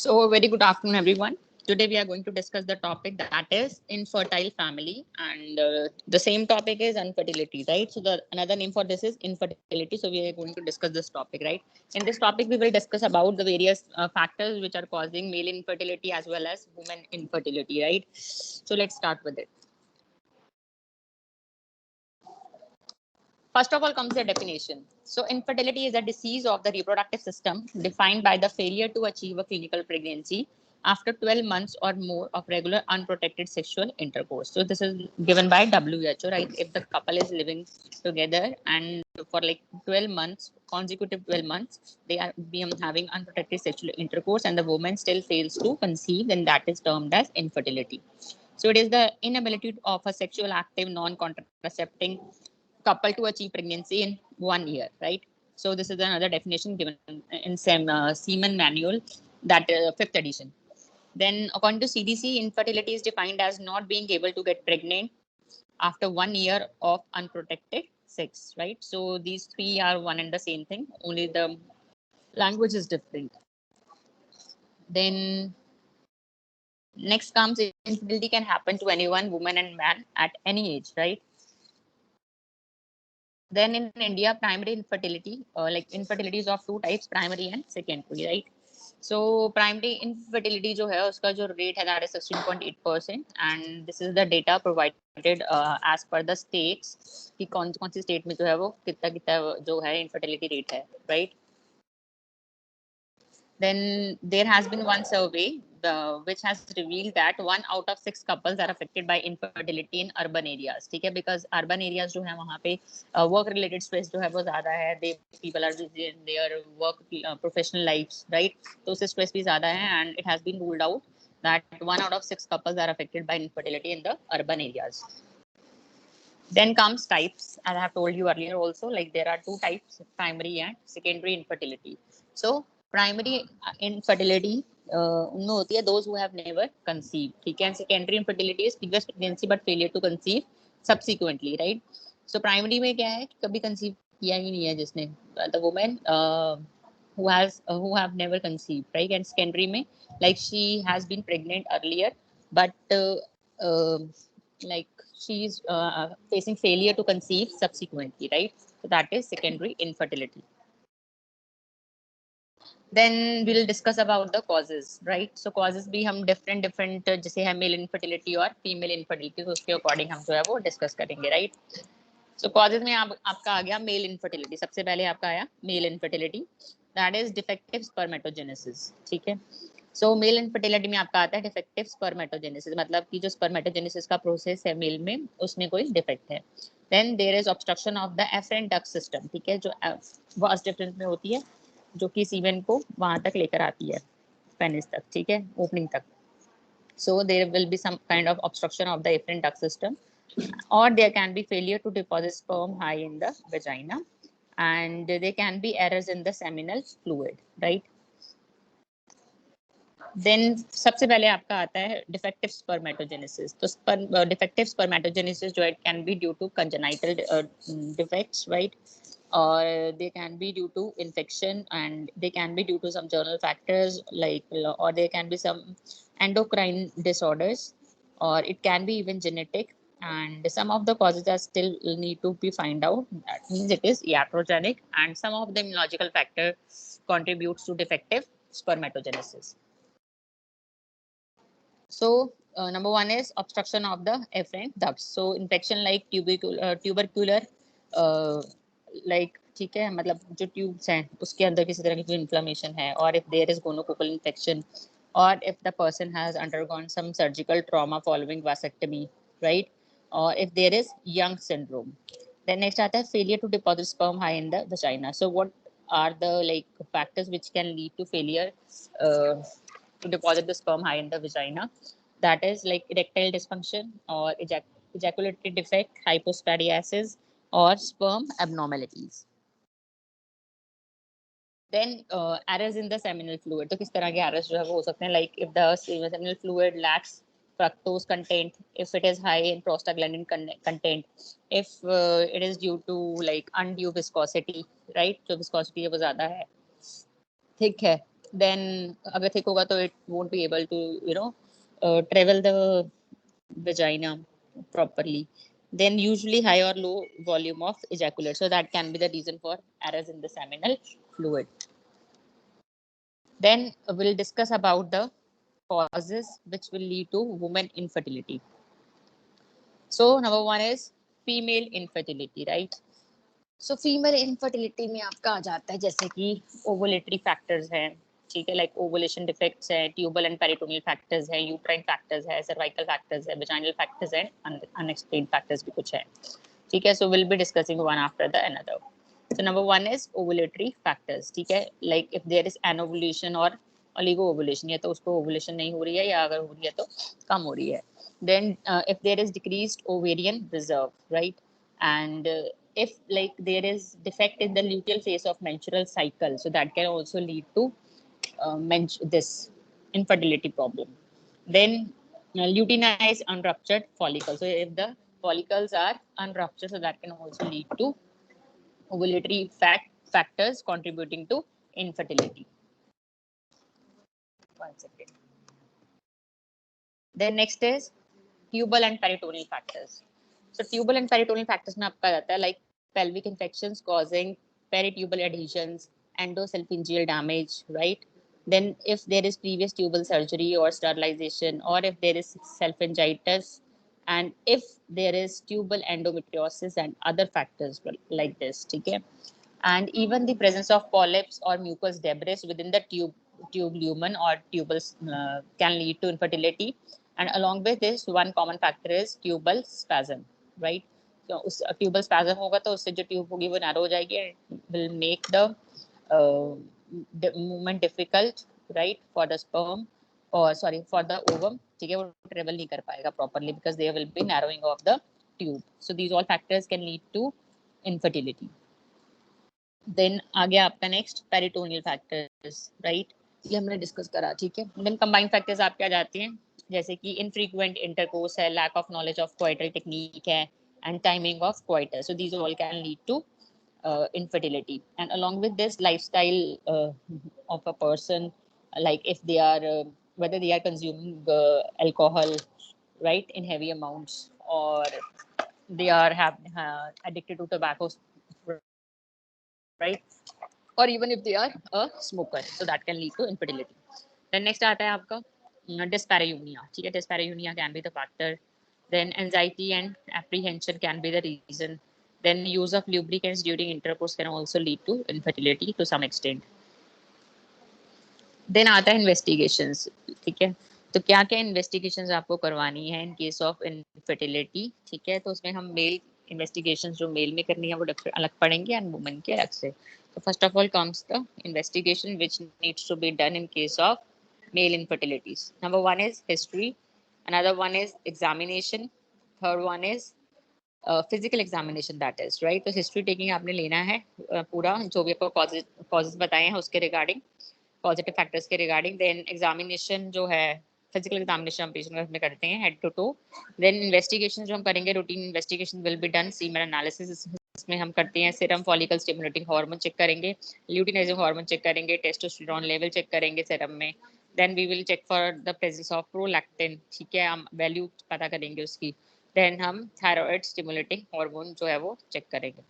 So, very good afternoon, everyone. Today, we are going to discuss the topic that is infertile family, and the same topic is infertility, right? So, the another name for this is infertility. So, we are going to discuss this topic, right? In this topic, we will discuss about the various factors which are causing male infertility as well as women infertility, right? So, let's start with it. First of all comes the definition. So infertility is a disease of the reproductive system defined by the failure to achieve a clinical pregnancy after 12 months or more of regular unprotected sexual intercourse. So this is given by WHO, right? If the couple is living together and for like 12 months, consecutive 12 months, they are having unprotected sexual intercourse and the woman still fails to conceive, then that is termed as infertility. So it is the inability of a sexual active non-contracepting couple to achieve pregnancy in 1 year, right? So this is another definition given in Semen Manual, that fifth edition. Then, according to CDC, infertility is defined as not being able to get pregnant after 1 year of unprotected sex, right? So these three are one and the same thing, only the language is different. Then next comes infertility can happen to anyone, woman and man at any age, right? Then in India, primary infertility, like infertility is of two types, primary and secondary, right? So primary infertility जो है उसका जो rate है that is 16.8%, and this is the data provided as per the states कि कौन कौन सी state में जो है वो कितना कितना जो है infertility rate है, right? Then there has been one survey which has revealed that 1 out of 6 couples are affected by infertility in urban areas. ठीक है, because urban areas जो है वहाँ पे work related stress जो है वो ज़्यादा है. People are busy in their work professional lives, right? तो उससे stress भी ज़्यादा है, and it has been ruled out that 1 out of 6 couples are affected by infertility in the urban areas. Then comes types, as I have told you earlier also, like there are two types, primary and secondary infertility. So primary infertility उनमें होती है those who have never conceived, ठीक है. Secondary infertility is previous pregnancy but failure to conceive subsequently, right? So primary में क्या है कि कभी conceive किया ही नहीं है जिसने, the woman who have never conceived, right? And secondary में like she has been pregnant earlier but like she is facing failure to conceive subsequently, right? So that is secondary infertility. Then we'll discuss about the causes, right? So causes भी हम different जैसे है male infertility और female infertility, तो उसके according हम जो है वो discuss करेंगे, right? So causes में आपका आ गया male infertility. सबसे पहले आपका आया male infertility, that is defective spermatogenesis, ठीक है. So मेल इनफर्टिलिटी में आपका आता है डिफेक्टिव स्पर्मेटोजेनेसिस, मतलब कि जो स्पर्मेटोजेनेसिस का प्रोसेस है मेल में उसमें कोई डिफेक्ट है. Then there is obstruction of the afferent duct system, ठीक है, जो वास डिफरेंस में होती है जो कि सीमेन को वहां तक लेकर आती है, पेनिस तक, ठीक है, ओपनिंग तक. So there will be some kind of obstruction of the efferent duct system, or there can be failure to deposit sperm high in the vagina, and there can be errors in the seminal fluid, right? Then सबसे पहले आपका आता है defective spermatogenesis. तो defective spermatogenesis जो it can be due to congenital defects, right, or they can be due to infection, and they can be due to some general factors like, or there can be some endocrine disorders, or it can be even genetic, and some of the causes are still need to be find out. That means it is iatrogenic, and some of the immunological factor contributes to defective spermatogenesis. So number one is obstruction of the efferent ducts. So infection like tubercular like, ठीक है, मतलब जो tubes हैं उसके अंदर किसी तरह की इन्फ्लेमेशन है, और if there is gonococcal infection, or if the person has undergone some surgical trauma following vasectomy, right, or if there is Young syndrome. Then next आता है failure to deposit sperm high in the vagina. So what are the like factors which can lead to failure to deposit the sperm high in the vagina? That is like erectile dysfunction, or ejaculatory defect, hypospadiasis, or sperm abnormalities. Then errors in the seminal fluid. तो किस तरह के errors जो है वो हो सकते हैं, like if the seminal fluid lacks fructose content, if it is high in prostaglandin content, if it is due to like undue viscosity, right, जो viscosity है वो ज़्यादा है, ठीक है, then अगर thick होगा तो it won't be able to travel the vagina properly. Then usually high or low volume of ejaculate, so that can be the reason for errors in the seminal fluid. Then we'll discuss about the causes which will lead to women infertility. So number one is female infertility, right? So female infertility में आपका आ जाता है जैसे कि ovulatory factors हैं, ठीक है, like ovulation defects है, ट्यूबल एंड पेरिटोनियल फैक्टर्स है, यूट्राइन फैक्टर्स है, सर्वाइकल फैक्टर्स है, वेजाइनल फैक्टर्स है, अनएक्सप्लेन्ड फैक्टर्स भी कुछ है, ठीक है. So will be discussing one after the another. So number one is ovulatory factors, ठीक है, लाइक इफ देयर इज एनोवुलेशन और ओलिगो ओवुलेशन, या तो उसको ओवुलेशन नहीं हो रही है या अगर हो रही है तो कम हो रही है. Then if there is decreased ovarian reserve, right, and if like there is defect in the luteal phase of menstrual cycle, so that can also lead to this infertility problem. Then luteinized unruptured follicles, so if the follicles are unruptured, so that can also lead to ovulatory factors contributing to infertility. One second. Then next is tubal and peritoneal factors. So tubal and peritoneal factors में आपका जाता है like pelvic infections causing peritubal adhesions, endosalpingeal damage, right? Then if there is previous tubal surgery or sterilization, or if there is salpingitis, and if there is tubal endometriosis and other factors like this, ठीक है? And even the presence of polyps or mucous debris within the tube lumen or tubules can lead to infertility. And along with this, one common factor is tubal spasm, right? So उस tubal spasm होगा तो उससे जो tube होगी वो narrow हो जाएगी and will make the movement difficult, right, for the sperm, or sorry, for the ovum, ठीक है, वो travel नहीं कर पाएगा properly because there will be narrowing of the tube. So these all factors can lead to infertility. Then आ गया आपका next peritoneal factors, right, ये हमने डिस्कस करा, ठीक है. देन कंबाइंड फैक्टर्स आपके आ जाते हैं जैसे कि इनफ्रीक्वेंट इंटरकोर्स है, lack of knowledge of coital technique है, and timing of coitus. So these all can lead to infertility. And along with this, lifestyle of a person, like if they are whether they are consuming alcohol, right, in heavy amounts, or they are addicted to tobacco, right, or even if they are a smoker, so that can lead to infertility. Then next आता है आपका dyspareunia, ठीक है, dyspareunia can be the factor. Then anxiety and apprehension can be the reason. Then use of lubricants during intercourse can also lead to infertility to some extent. Then आता है investigations, ठीक है, तो क्या क्या इन्वेस्टिगेशंस आपको करवानी है इन केस ऑफ इनफर्टिलिटी, ठीक है. तो उसमें हम मेल इन्वेस्टिगेशंस जो मेल में करनी है वो अलग पड़ेंगे एंड वुमेन के अलग से. So first of all comes the investigation which needs to be done in case of male infertilities. Number one is history, another one is examination, third one is physical examination, that is right. तो history taking आपने लेना है पूरा जो भी आपको causes बताए हैं उसके रिगार्डिंग, पॉजिटिव फैक्टर्स के रिगार्डिंग. देन एग्जामिनेशन जो है फिजिकल एग्जामिनेशन हम पेशेंट में करते हैं head to toe. Then investigation जो हम करेंगे routine investigation will be done semen analysis, इसमें हम करते हैं serum follicle stimulating hormone check करेंगे, ल्यूटिनाइजिंग हार्मोन चेक करेंगे, टेस्टोस्टेरोन लेवल चेक करेंगे सीरम में. Then we will check for the presence of prolactin, ठीक है, हम वैल्यू पता करेंगे उसकी. देन हम थायराइड स्टिमुलेटिंग हार्मोन जो है वो चेक करेंगे.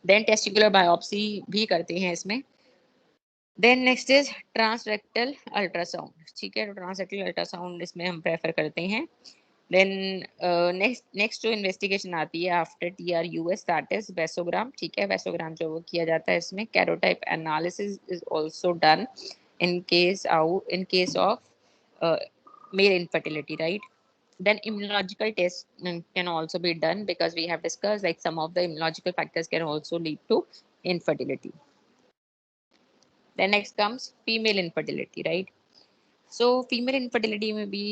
देन टेस्टिकुलर बायोप्सी भी करते हैं इसमें. Then next is transrectal ultrasound, ठीक है, ट्रांसरेक्टल अल्ट्रासाउंड इसमें हम प्रेफर करते हैं. देन नेक्स्ट जो इन्वेस्टिगेशन आती है after TRUS, that is vasogram, ठीक है, वेसोग्राम जो वो किया जाता है इसमें. Karyotype analysis is also done in case of male infertility, right. Then immunological tests can also be done because we have discussed like some of the immunological factors can also lead to infertility. Then next comes female infertility, right. So female infertility may be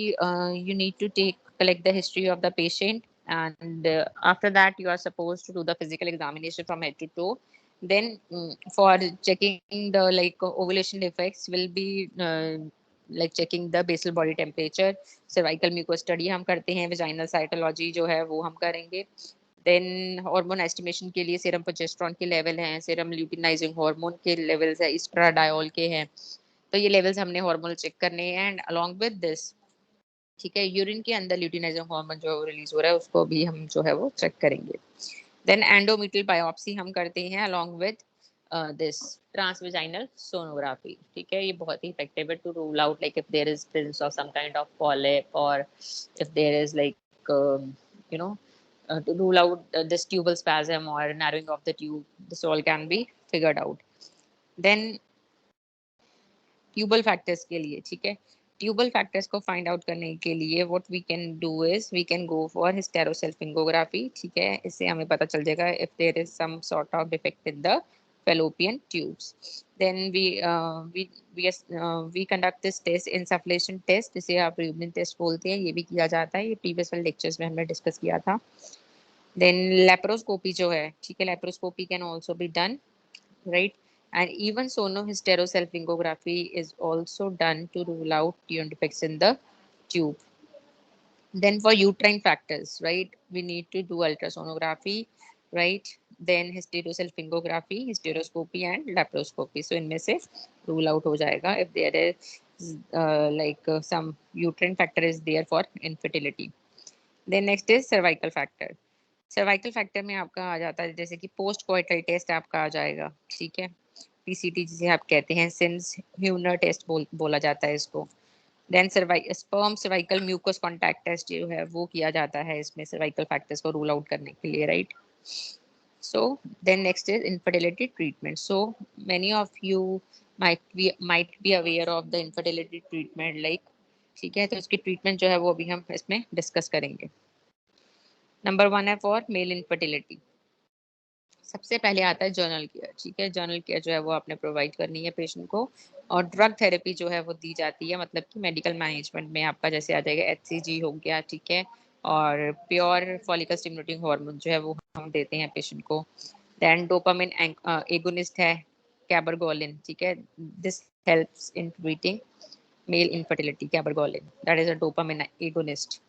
you need to collect the history of the patient, and after that you are supposed to do the physical examination from head to toe. Then for checking the like ovulation defects will be like checking the basal body temperature, cervical mucus study हम करते हैं, vaginal cytology जो है वो हम करेंगे. Then hormone estimation के लिए सीरम प्रोजेस्टेरॉन के लेवल हैं, सीरम ल्यूटिनाइजिंग हार्मोन के लेवल्स है, एस्ट्राडायोल के हैं। तो ये लेवल्स हमने हार्मोनल चेक करने हैं। एंड अलोंग विद दिस, ठीक है, यूरिन के अंदर ल्यूटिनाइजिंग हार्मोन जो रिलीज हो रहा है उसको भी हम जो है वो चेक करेंगे। देन एंडोमेट्रियल बायोप्सी हम करते हैं along with this transvaginal sonography. ठीक है, ये बहुत ही इफेक्टिव है to rule out like if there is presence of some kind of polyp और if there is like you know to rule out this tubal spasm or narrowing of the tube. This all can be figured out. Then tubal factors के लिए, ठीक है, tubal factors को find out करने के लिए what we can do is we can go for hysterosalpingography. ठीक है, इससे हमें पता चल जाएगा if there is some sort of defect in the fallopian tubes. Then we conduct this test, insufflation test, जिसे आप यूरिन टेस्ट बोलते हैं, ये भी किया जाता है, ये प्रीवियस वाले लेक्चर्स में हमने डिस्कस किया था। देन लेप्रोस्कोपी जो है, ठीक है, laparoscopy can also be done, right? And even sonohysterosalpingography is also done to rule out urine defects in the tube. Then for uterine factors, right, we need to do ultrasonography, right? Then hysterosalpingography, hysteroscopy and laparoscopy. So इनमें से rule out हो जाएगा if there is some uterine factor is there for infertility. Then next is cervical factor. Cervical factor में आपका आ जाता है जैसे कि पोस्ट कोइटल टेस्ट आपका आ जाएगा, ठीक है, पीसीटी जिसे आप कहते हैं, सिम्स ह्यूनर टेस्ट बोला जाता है इसको। Then sperm cervical mucus contact test जो है वो किया जाता है इसमें सर्वाइकल फैक्टर्स को रूल आउट करने के लिए, right? So then next is infertility treatment. So many of you might be aware of the infertility treatment, like, ठीक है, तो इसकी ट्रीटमेंट जो है वो अभी हम इसमें डिस्कस करेंगे। नंबर 1 है फॉर मेल इनफर्टिलिटी। सबसे पहले आता है जर्नल केयर, ठीक है, जर्नल केयर जो है वो आपने प्रोवाइड करनी है पेशेंट को। और ड्रग थेरेपी जो है वो दी जाती है, मतलब कि मेडिकल मैनेजमेंट में आपका जैसे आ जाएगा HCG हो गया, ठीक है, और प्योर फॉलिकल स्टिमुलेटिंग हार्मोन जो है वो हम देते हैं पेशेंट को। देन डोपामिन एगोनिस्ट है कैबरगोलिन, ठीक है, this helps in treating male infertility, cabergoline that is a dopamine agonist.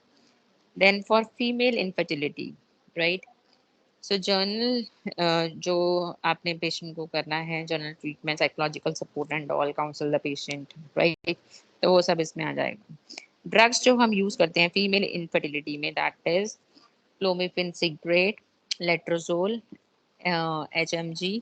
Then for female infertility, right, so general जो आपने पेशेंट को करना है, general treatment, psychological support and all, counsel the patient, right, तो वो सब इसमें आ जाएगा। ड्रग्स जो हम यूज करते हैं फीमेल इनफर्टिलिटी में, that is clomiphene citrate, letrozole, HMG,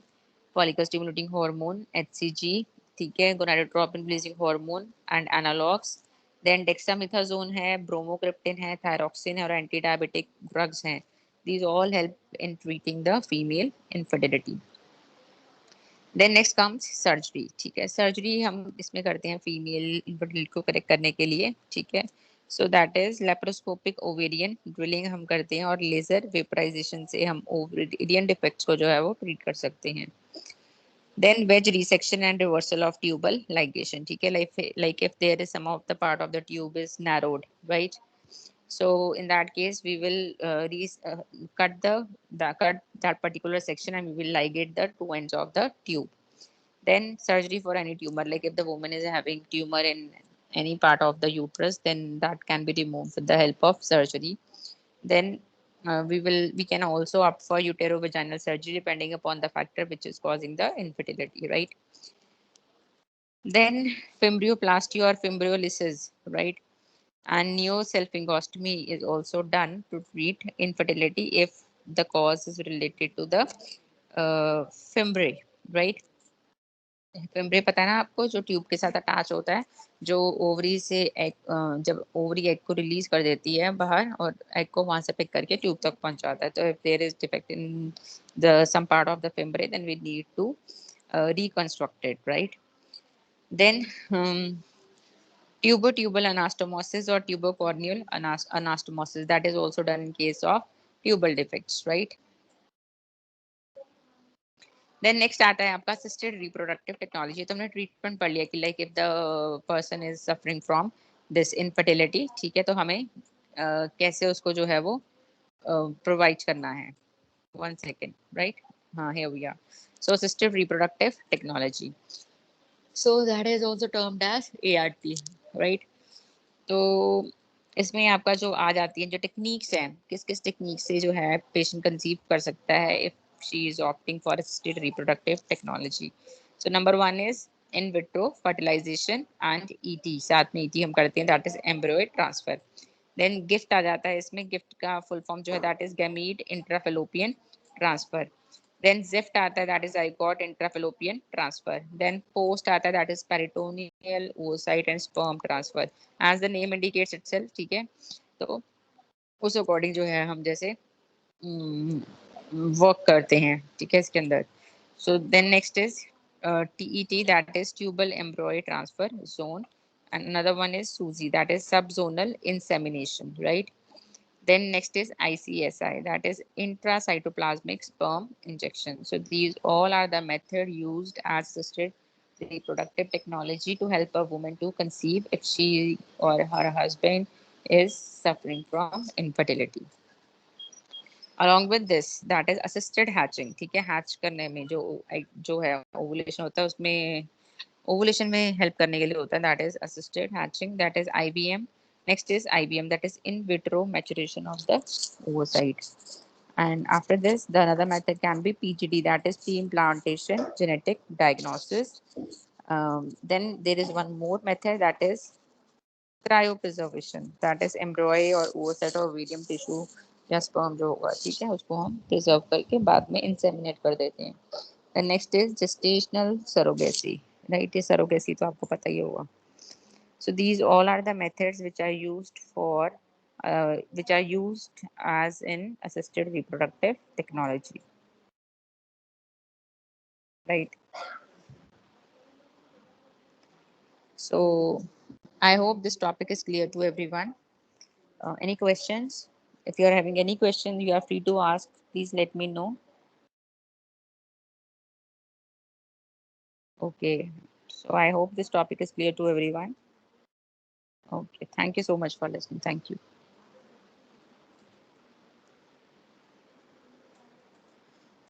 follicle stimulating hormone, HCG, ठीक है, gonadotropin releasing hormone and analogues. Then dexamethasone है, ब्रोमोक्रिप्टिन है, थायरॉक्सिन है और एंटी डायबिटिक ड्रग्स हैं। These all help in treating the female infertility. Then next comes surgery, ठीक है, surgery हम इसमें करते हैं फीमेल इनफर्टिलिटी को करेक्ट करने के लिए, ठीक है। सो that is laparoscopic ovarian drilling हम करते हैं और लेजर वेपराइजेशन से हम ओवेरियन डिफेक्ट्स को जो है वो ट्रीट कर सकते हैं। Then wedge resection and reversal of tubal ligation, ठीक है, like if there is some of the part of the tube is narrowed, right? So in that case, we will cut that particular section and we will ligate the two ends of the tube. Then surgery for any tumor, like if the woman is having tumor in any part of the uterus, then that can be removed with the help of surgery. Then we can also opt for uterovaginal surgery depending upon the factor which is causing the infertility, right? Then fimbrioplasty or fimbriolysis, right? And neoselphingostomy is also done to treat infertility if the cause is related to the fimbriae, right? Fimbriae पता है ना आपको, जो tube के साथ attach होता है, जो ओवरी से एग, जब ओवरी एग को रिलीज कर देती है बाहर और एग को वहां से पिक करके ट्यूब तक पहुंचाता है। तो if there is defect in the some part of the fimbriae, then we need to reconstruct it, right? Then tubal anastomosis or tubocorneal anastomosis, that is also done in case of tubal defects, right? Then next आता है आपका assisted reproductive technology. तो हमने treatment पढ़ लिया कि like if the person is suffering from this infertility, ठीक है, तो हमें कैसे उसको जो है वो प्रोवाइड करना है। 1 सेकेंड, राइट, हाँ, here we are. So assisted reproductive technology, so that is also termed as ART, right? तो इसमें आपका जो आ जाती है जो टेक्निक्स हैं, किस किस टेक्निक से जो है पेशेंट कंसीव कर सकता है if she is opting for assisted reproductive technology. So number 1 is in vitro fertilisation and ET, साथ में ईटी हम करते हैं, that is embryo transfer. Then GIFT आ जाता है इसमें, गिफ्ट का फुल फॉर्म जो है that is gamete intrafallopian transfer. Then ZIFT आता है, that is zygote intrafallopian transfer. Then post आता है, that is peritoneal oocyte and sperm transfer. As the name indicates itself, ठीक है, तो उस अकॉर्डिंग जो है हम जैसे वर्क करते हैं, ठीक है, इसके अंदर। So then next is TET, that is tubal embryo transfer zone, and another one is SUSI, that is subzonal insemination, right? Then next is ICSI, that is intracytoplasmic sperm injection. So these all are the method used as assisted reproductive technology to help a woman to conceive if she or her husband is suffering from infertility. Along with this, that is assisted hatching, ठीक है, hatch करने में जो है ovulation होता है, उसमें ovulation में help करने के लिए होता है, that is assisted hatching, that is IVM. Next is IBM, that is in vitro maturation of the oocyte. And after this, the another method can be PGD, that is pre-implantation genetic diagnosis. Then there is one more method, that is cryopreservation, that is embryo और oocyte और ovarian tissue या sperm जो होगा, ठीक है, उसको हम preserve करके बाद में इंसेमिनेट कर देते हैं। And next is gestational surrogacy, right? ये surrogacy तो आपको पता ही होगा। So these all are the methods which are used for which are used as in assisted reproductive technology, right? So I hope this topic is clear to everyone. Any questions? If you are having any question, you are free to ask. Please let me know. Okay. So I hope this topic is clear to everyone. Okay. Thank you so much for listening. Thank you.